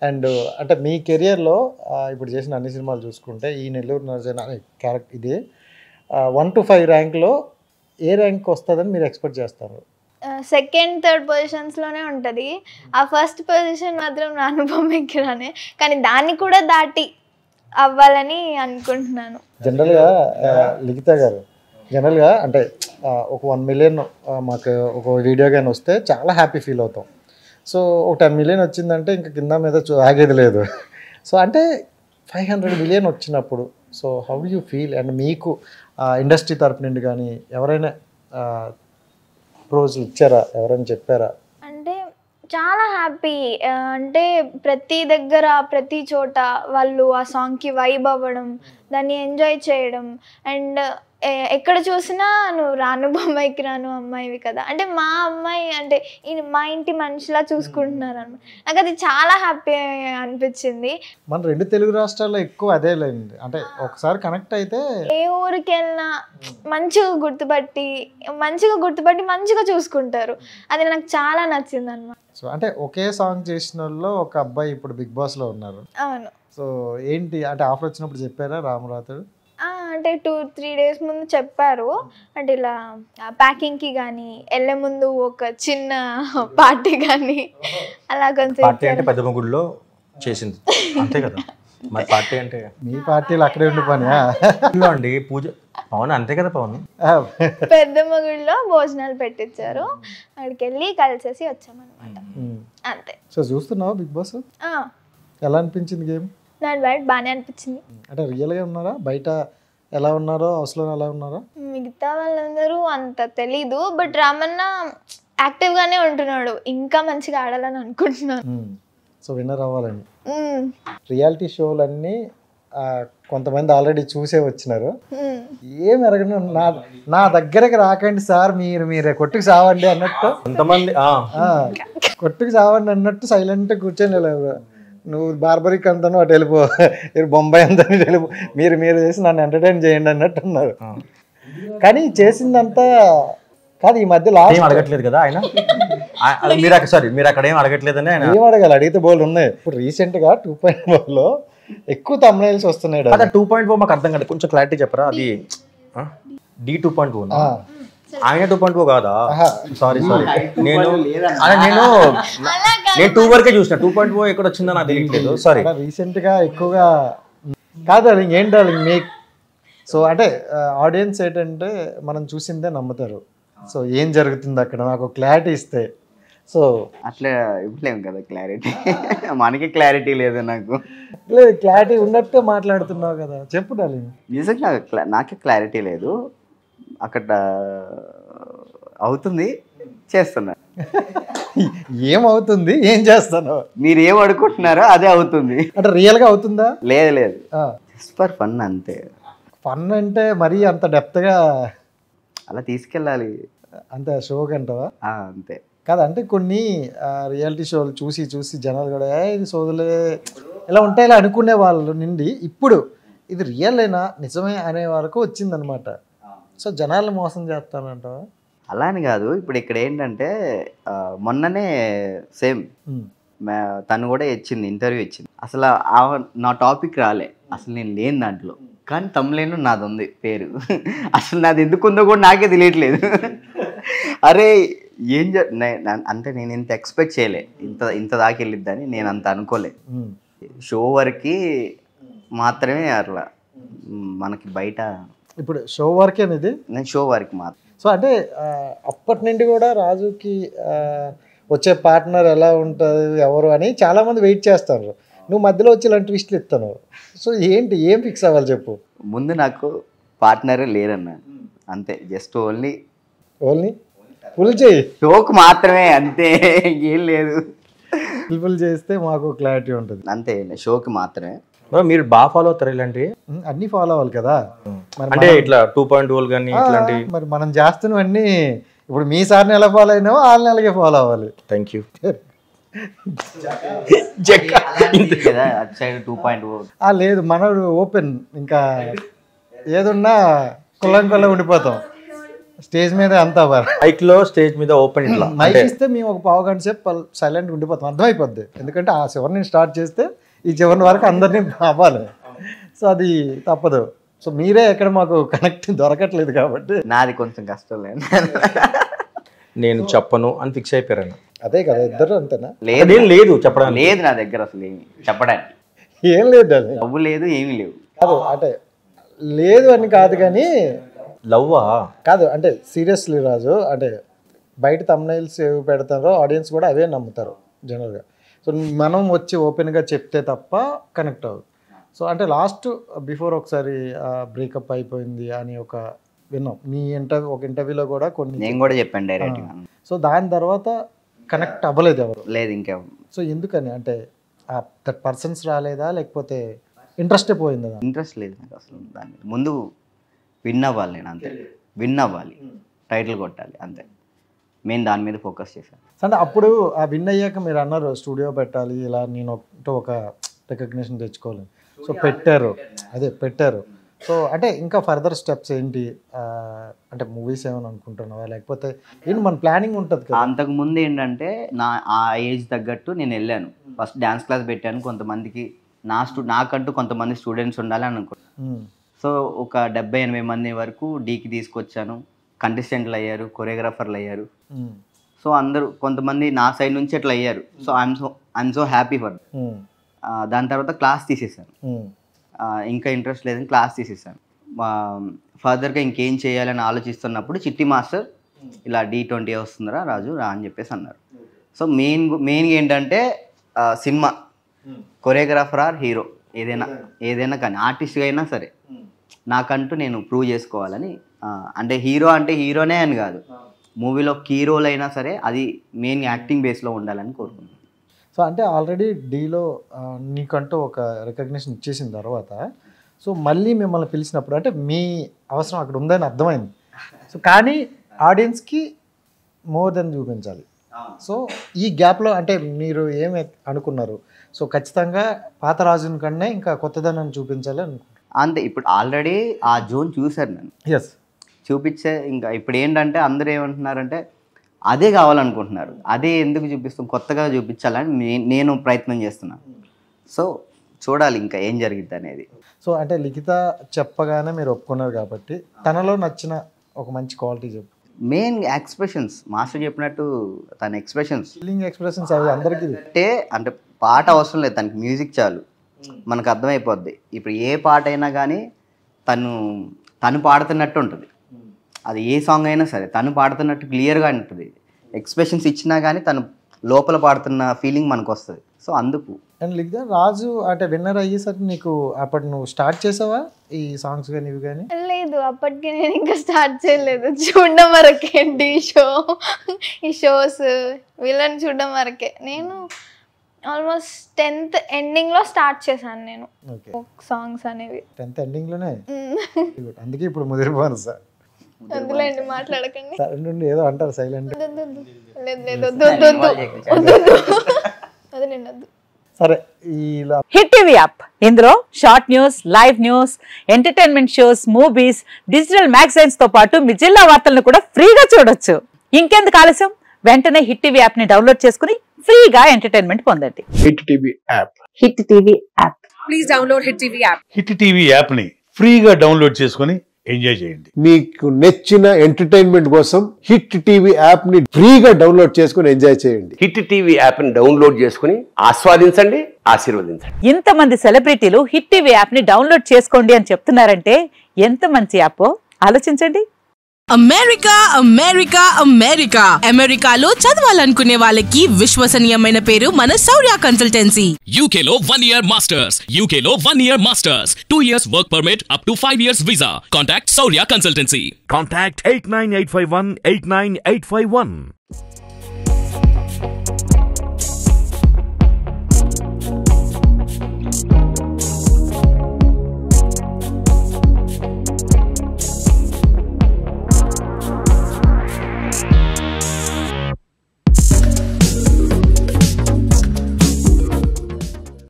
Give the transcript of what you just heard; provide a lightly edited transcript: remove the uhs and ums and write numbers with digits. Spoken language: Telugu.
అండ్ అంటే మీ కెరియర్లో ఇప్పుడు చేసిన అన్ని సినిమాలు చూసుకుంటే ఈ నెల్లూరు నరజన అనే క్యారెక్టర్ ఇది 1 to 5 ర్యాంక్లో ఏ ర్యాంక్ వస్తుందని మీరు ఎక్స్పెక్ట్ చేస్తారు? సెకండ్ థర్డ్ పొజిషన్స్లోనే ఉంటుంది. ఆ ఫస్ట్ పొజిషన్ మాత్రం నా అనుభవం ఎక్కడానే, కానీ దాన్ని కూడా దాటి అవ్వాలని అనుకుంటున్నాను. జనరల్గా లిఖిత గారు జనరల్గా అంటే ఒక 1 million మాకు ఒక వీడియో కానీ వస్తే చాలా హ్యాపీ ఫీల్ అవుతాం. సో ఒక 10 million వచ్చిందంటే ఇంకా కింద మీద ఆగేది లేదు. సో అంటే 500 million వచ్చినప్పుడు so how you feel? And మీకు ఇండస్ట్రీ తరపు నుండి కానీ ఎవరైనా రోజులు ఇచ్చారా, ఎవరైనా చెప్పారా? అంటే చాలా హ్యాపీ. అంటే ప్రతి దగ్గర ప్రతి చోట వాళ్ళు ఆ సాంగ్కి వైబ్ అవ్వడం, దాన్ని ఎంజాయ్ చేయడం. అండ్ ఎక్కడ చూసినా నువ్వు రాను బొమ్మాయికి రాను అమ్మాయివి కదా, అంటే మా అమ్మాయి అంటే మా ఇంటి మనిషిలా చూసుకుంటున్నారు అన్నమాట. నాకు అది చాలా హ్యాపీ అనిపించింది. మన 2 తెలుగు రాష్ట్రాల్లో ఎక్కువ అదే లేండి, అంటే ఒకసారి కనెక్ట్ అయితే ఏ ఊరికి వెళ్ళినా మంచిగా గుర్తుపట్టి మంచిగా చూసుకుంటారు. అది నాకు చాలా నచ్చింది అనమాట. సో అంటే ఒకే సాంగ్ చేసిన వాళ్ళు ఒక అబ్బాయి ఇప్పుడు బిగ్ బాస్లో ఉన్నారు. అవును. సో ఏంటి అంటే ఆఫర్ వచ్చినప్పుడు చెప్పారా రామరాతుడు? అంటే 2-3 days ముందు చెప్పారు. అంటే ఇలా ప్యాకింగ్కి కానీ వెళ్ళే ముందు ఒక చిన్న పార్టీ కానీ అలా కొంచెం పార్టీ అంటే పెద్ద ముగ్గుల్లో చేసింది అంతే కదా. మరి పార్టీ అంటే మీ పార్టీలు అక్కడే ఉండి పని అండి పూజ పవన్ అంతే కదా. పవన్ పెద్ద మొగుళ్ళలో భోజనాలు పెట్టించారు, అక్కడికి వెళ్ళి కలిసేసి వచ్చామన్నమాట అంతే. సో చూస్తున్నావా బిగ్ బాస్? ఎలా అనిపించింది గేమ్? నాకు బయట బాగానే అనిపించింది. అంటే రియల్గా ఉన్నారా, బయట ఎలా ఉన్నారో హౌస్లో ఎలా ఉన్నారా? మిగతా వాళ్ళందరూ అంత తెలీదు, బట్ రామన్న యాక్టివ్గానే ఉంటున్నాడు. ఇంకా మంచిగా ఆడాలని అనుకుంటున్నాను. సో విన్నర్ అవ్వాలని. రియాలిటీ షోలన్నీ కొంతమంది ఆల్రెడీ చూసే వచ్చినారు. ఏం ఎరగను నా దగ్గరకు రాకండి సార్, మీరే కొట్టుకు సావండి అన్నట్టు కొంతమంది కొట్టుకు సావండి అన్నట్టు సైలెంట్గా కూర్చొని నువ్వు బార్బరిక్ అంతాను అటు వెళ్ళిపో, బొంబాయి అంతా వెళ్ళిపో, మీరు చేసి నన్ను ఎంటర్టైన్ చేయండి అన్నట్టు ఉన్నారు. కానీ చేసిందంతా కాదు. ఈ మధ్య లాస్ట్ అడగట్లేదు కదా ఆయన, మీరు అక్కడ ఏం అడగట్లేదని ఆయన ఏం అడగాలి, అడిగితే బోల్ ఉన్నాయి. ఇప్పుడు రీసెంట్గా 2.4లో ఎక్కువ thumbnails వస్తున్నాయి. 2.4 మాకు అర్థం కాదు, కొంచెం క్లారిటీ చెప్పరా? అది D2.4 ఆయన 2.4 కాదా? సారీ నేను 2 వరకే చూసిన. 2.4 ఎక్కడ వచ్చిందో నాకు తెలియట్లేదు. సారీ. రీసెంట్గా ఎక్కువగా కాదు డార్లింగ్, ఏం డార్లింగ్ మీకు. సో అంటే ఆడియన్స్ ఏంటంటే మనం చూసిందే నమ్ముతారు. సో ఏం జరుగుతుంది అక్కడ నాకు క్లారిటీ ఇస్తే. సో అట్లా ఇవ్వలేము కదా క్లారిటీ, మనకి క్లారిటీ లేదు. నాకు లేదు, క్లారిటీ ఉన్నట్టే మాట్లాడుతున్నావు కదా, చెప్పు డార్లింగ్. నిజంగా నాకే క్లారిటీ లేదు. అక్కడ అవుతుంది, చేస్తున్నా. ఏమవుతుంది, ఏం చేస్తాను? మీరు ఏం అడుగుతున్నారో అదే అవుతుంది. అంటే రియల్గా అవుతుందా? లేదు, జస్ట్ ఫర్ ఫన్ అంతే. ఫన్ అంటే మరీ అంత డెప్త్గా అలా తీసుకెళ్ళాలి అంతే షోకి అంటావా? అంతే కాదు, అంటే కొన్ని రియాలిటీ షోలు చూసి జనాలు కూడా ఇది సోదులే ఇలా ఉంటాయి ఇలా అనుకునే వాళ్ళు నుండి ఇప్పుడు ఇది రియలేనా నిజమే అనే వరకు వచ్చిందనమాట. సో జనాలు మోసం చేస్తానంటావా? అలా అని కాదు. ఇప్పుడు ఇక్కడ ఏంటంటే మొన్ననే సేమ్ తను కూడా ఇచ్చింది, ఇంటర్వ్యూ ఇచ్చింది. అసలు నా టాపిక్ రాలే, అసలు నేను లేని దాంట్లో. కానీ తమ్ములేను నాది ఉంది పేరు. అసలు నాది ఎందుకు ఉందో కూడా నాకే తెలియట్లేదు. అరే ఏం అంటే నేను ఇంత ఎక్స్పెక్ట్ చేయలే, ఇంత దాకా వెళ్ళిద్దని నేను అంత అనుకోలే. షో వరకు మాత్రమే అట్లా, మనకి బయట ఇప్పుడు షో వరకే అనేది. నేను షో వరకు మాత్రం. సో అంటే అప్పటి నుండి కూడా రాజుకి వచ్చే పార్ట్నర్ ఎలా ఉంటుంది ఎవరు అని చాలామంది వెయిట్ చేస్తారు. నువ్వు మధ్యలో వచ్చి ఇలాంటి ట్విస్ట్లు ఇస్తాను. సో ఏంటి, ఏం ఫిక్స్ అవ్వాలి చెప్పు? ముందు నాకు పార్ట్నరే లేరన్నా, అంతే. జస్ట్ ఓన్లీ ఫుల్ చేయి, షోకు మాత్రమే, అంతే. ఏం లేదు, ఫుల్ చేస్తే మాకు క్లారిటీ ఉంటుంది అంతే. షోకి మాత్రమే. మీరు బాగా ఫాలో అవుతారు ఇలాంటివి? అన్నీ ఫాలో అవ్వాలి కదా. అంటే ఇట్లా 2.2 కానీ ఇట్లాంటి మరి మనం చేస్తున్నవన్నీ ఇప్పుడు మీ సార్ని ఎలా ఫాలో అయినావో వాళ్ళని అలాగే ఫాలో అవ్వాలి. Thank you. అటు సైడ్ 2.4 లేదు, మనడు ఓపెన్, ఇంకా ఏదున్నా కుల్లం ఉండిపోతాం. స్టేజ్ మీద అంతా మైక్ లో స్టేజ్ మీద ఓపెన్ ఇట్లా మైక్ ఇస్తే మేము ఒక పావు గంట సేపు సైలెంట్గా ఉండిపోతాం, అర్థమైపోద్ది. ఎందుకంటే ఆ చివరి నుంచి స్టార్ట్ చేస్తే ఈ చివరి వరకు అందరినీ అవ్వాలి. సో అది తప్పదు. సో మీరే ఎక్కడ మాకు కనెక్ట్ దొరకట్లేదు కాబట్టి నాది కొంచెం కష్టం లేదు. నేను చెప్పను అని ఫిక్స్ అయిపోయాను. అదే కదా, ఇద్దరు అంతేనా? లేదు చెప్పడానికి లేదు నా దగ్గర అసలు ఏమి చెప్పడానికి ఏం లేదు, అది డబ్బు లేదు, ఏమీ లేవు. కాదు అంటే లేదు అని కాదు కానీ లవ్వా కాదు అంటే సీరియస్లీ రాజు, అంటే బయట తమ్నైల్స్ ఏవి పెడతారో ఆడియన్స్ కూడా అవే నమ్ముతారు జనరల్గా. సో మనం వచ్చి ఓపెన్గా చెప్తే తప్ప కనెక్ట్ అవ్వదు. సో అంటే లాస్ట్ బిఫోర్ ఒకసారి బ్రేకప్ అయిపోయింది అని ఒక విన్నాం నీ ఒక ఇంటర్వ్యూలో కూడా కొన్ని, నేను కూడా చెప్పాను డైరెక్ట్గా. సో దాని తర్వాత కనెక్ట్ అవ్వలేదు ఎవరు? లేదు ఇంకేం. సో ఎందుకని అంటే దట్ పర్సన్స్ రాలేదా లేకపోతే ఇంట్రెస్టే పోయిందా? ఇంట్రెస్ట్ లేదు నాకు అసలు దాని మీద. ముందు విన్ అవ్వాలి, నేను అంతే. విన్ అవ్వాలి, టైటిల్ కొట్టాలి, అంతే. నేను దాని మీద ఫోకస్ చేశాను. అంటే అప్పుడు ఆ విన్ అయ్యాక మీరు అన్నారు స్టూడియో పెట్టాలి, ఇలా నేను ఒక రికగ్నిషన్ తెచ్చుకోవాలి. సో పెట్టారు. సో అంటే ఇంకా ఫర్దర్ స్టెప్స్ ఏంటి? అంటే మూవీస్ ఏమైనా అనుకుంటున్నావా లేకపోతే ఏంటి? మన ప్లానింగ్ ఉంటుంది కదా. అంతకుముందు ఏంటంటే ఆ ఏజ్ తగ్గట్టు నేను వెళ్ళాను. ఫస్ట్ డ్యాన్స్ క్లాస్ పెట్టాను కొంతమందికి. నాకంటూ కొంతమంది స్టూడెంట్స్ ఉండాలి అని అనుకున్నాను. సో ఒక 70-80 మంది వరకు డీకి తీసుకొచ్చాను. కంటెస్టెంట్లు అయ్యారు, కొరియోగ్రాఫర్లు అయ్యారు. సో అందరూ కొంతమంది నా సైడ్ నుంచి అట్లా అయ్యారు. So I'm so happy for. దాని తర్వాత క్లాస్ తీసేసాను. ఇంకా ఇంట్రెస్ట్ లేదని క్లాస్ తీసేసాను. ఫర్దర్గా ఇంకేం చేయాలని ఆలోచిస్తున్నప్పుడు చిట్టి మాస్టర్ ఇలా D20 వస్తుందిరా రాజు రా అని చెప్పేసి అన్నారు. సో మెయిన్గా ఏంటంటే సినిమా కొరియోగ్రాఫర్ ఆర్ హీరో ఏదైనా కానీ ఆర్టిస్ట్గా అయినా సరే నాకంటూ నేను ప్రూవ్ చేసుకోవాలని. అంటే హీరోనే అని కాదు, మూవీలో కీ రోల్ అయినా సరే అది మెయిన్ యాక్టింగ్ బేస్లో ఉండాలని కోరుకుంటున్నాను. సో అంటే ఆల్రెడీ డీలో నీకంటూ ఒక రికగ్నిషన్ ఇచ్చేసిన తర్వాత సో మళ్ళీ మిమ్మల్ని పిలిచినప్పుడు అంటే మీ అవసరం అక్కడ ఉందని అర్థమైంది. సో కానీ ఆడియన్స్కి మోర్ దెన్ చూపించాలి. సో ఈ గ్యాప్లో అంటే మీరు ఏమి అనుకున్నారు? సో ఖచ్చితంగా పాత రాజుని కన్నా ఇంకా కొత్తదనాన్ని చూపించాలి అనుకుంటున్నారు. అంతే. ఇప్పుడు ఆల్రెడీ ఆ జోన్ చూశారు నన్ను. ఎస్, చూపించే ఇంకా ఇప్పుడు ఏంటంటే అందరూ ఏమంటున్నారంటే అదే కావాలనుకుంటున్నారు. అదే ఎందుకు చూపిస్తాం, కొత్తగా చూపించాలని నేను ప్రయత్నం చేస్తున్నాను. సో చూడాలి ఇంకా ఏం జరిగిద్ది అనేది. సో అంటే లిఖిత చెప్పగానే మీరు ఒప్పుకున్నారు కాబట్టి తనలో నచ్చిన ఒక మంచి క్వాలిటీ చెప్పు. మెయిన్ ఎక్స్ప్రెషన్స్, మాస్టర్ చెప్పినట్టు తన ఎక్స్ప్రెషన్స్, ఫీలింగ్ ఎక్స్ప్రెషన్స్ అవి అందరికీ అంటే పాట అవసరం లేదు, తనకి మ్యూజిక్ చాలు, మనకు అర్థమైపోద్ది. ఇప్పుడు ఏ పాట అయినా కానీ తను పాడుతున్నట్టు ఉంటుంది. అది ఏ సాంగ్ అయినా సరే తను పాడుతున్నట్టు క్లియర్గా ఉంటుంది. ఎక్స్ప్రెషన్స్ ఇచ్చినా కానీ తను లోపల పాడుతున్న ఫీలింగ్ మనకు వస్తుంది. సో అందుకు. అండ్ లిఖిత రాజు అంటే విన్నర్ అయ్యేసరికి నీకు అప్పటి నువ్వు స్టార్ట్ చేసావా ఈ సాంగ్స్ కానీ ఇవి కానీ? లేదు, అప్పటికి నేను ఇంకా స్టార్ట్ చేయలేదు. చూడడం వరకే ఈ షోస్ వీళ్ళని చూడడం వరకే. నేను ఆల్మోస్ట్ 10th ఎండింగ్లో స్టార్ట్ చేశాను నేను సాంగ్స్ అనేవి. 10th ఎండింగ్లోనే? అందుకే ఇప్పుడు ముదిరిపోను సార్. అందులోండి మాట్లాడకండి. నుండి ఏదో అంటారు సైలెంట్. సరే, ఇలా హిట్ టీవీ యాప్, ఇందులో short news, live news, entertainment shows, movies, digital magazines తో పాటు మీ జిల్లా వార్తలను కూడా ఫ్రీగా చూడొచ్చు. ఇంకెందుకు ఆలస్యం, వెంటనే హిట్ టీవీ యాప్ ని డౌన్లోడ్ చేసుకుని ఫ్రీగా ఎంటర్టైన్మెంట్ పొందండి. Hit TV app. Hit TV app. Please download hit TV app. Hit TV app ని ఫ్రీగా డౌన్లోడ్ చేసుకుని ఎంజాయ్ చేయండి. మీకు నచ్చిన ఎంటర్టైన్మెంట్ కోసం హిట్ టీవీ యాప్ ని ఫ్రీగా డౌన్లోడ్ చేసుకుని ఎంజాయ్ చేయండి. హిట్ టీవీ యాప్ ని డౌన్లోడ్ చేసుకుని ఆస్వాదించండి, ఆశీర్వదించండి. ఇంతమంది సెలబ్రిటీలు హిట్ టీవీ యాప్ ని డౌన్లోడ్ చేసుకోండి అని చెప్తున్నారంటే ఎంత మంచి యాప్ ఆలోచించండి. అమెరికా అమెరికా అమెరికా అమెరికాలో చదవాలనుకునే వాళ్ళకి విశ్వసనీయమైన పేరు మన శౌర్య కన్సల్టెన్సీ. UK లో 1 year masters, UK లో 1 year masters, 2 years work permit up to 5 years visa. Contact Saurya Consultancy. Contact 89851 89851.